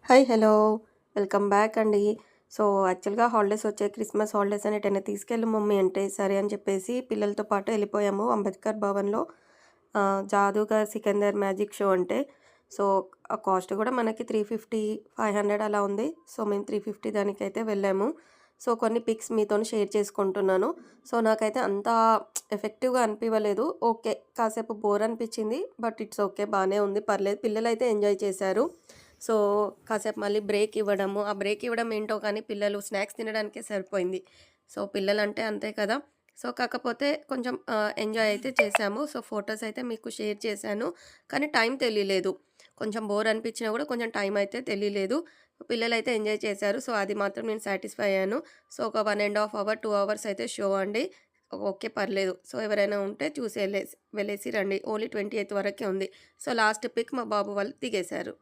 Hi hello welcome back అండి. So, యాక్చువల్‌గా holidays వచ్చాయి. క్రిస్మస్ హాలిడేస్ అని ఎటైనా తీసుకెళ్ళు మమ్మీ అంటే, సరే అని చెప్పేసి పిల్లలతో పాటు వెళ్ళిపోయాము అంబేద్కర్ భవన్‌లో. జాదూగర్ సికందర్ మ్యాజిక్ షో అంటే. సో, ఆ కాస్ట్ కూడా మనకి 350, 500 అలా ఉంది. సో, మేము 350 దానికైతే వెళ్ళాము. సో, కొన్ని పిక్స్ మీతోని షేర్ చేసుకుంటున్నాను. సో, నాకైతే అంత ఎఫెక్టివ్‌గా అనిపివ్వలేదు. ఓకే. కాసేపు బోర్ అనిపించింది. But it's okay. బానే ఉంది. పర్లేదు. పిల్లలైతే ఎంజాయ్ చేశారు. సో, కాసేపు మళ్ళీ బ్రేక్ ఇవ్వడము. ఆ బ్రేక్ ఇవ్వడం ఏంటో కానీ పిల్లలు స్నాక్స్ తినడానికే సరిపోయింది. సో, పిల్లలంటే అంతే కదా! సో, కాకపోతే కొంచెం ఎంజాయ్ అయితే చేశాము. సో, ఫోటోస్ అయితే మీకు షేర్ చేశాను. కానీ టైం తెలియలేదు. కొంచెం బోర్ అనిపించినా కూడా కొంచెం టైం అయితే తెలియలేదు. పిల్లలైతే ఎంజాయ్ చేశారు. సో, అది మాత్రం నేను సాటిస్ఫై అయ్యాను. సో, ఒక 1 ½ అవర్, 2 అవర్స్ అయితే షో అండి. ఓకే. పర్లేదు. సో, ఎవరైనా ఉంటే చూసి వెళ్ళేసి రండి. ఓన్లీ 28th వరకే ఉంది. సో, లాస్ట్ పిక్ మా బాబు వాళ్ళు దిగేశారు.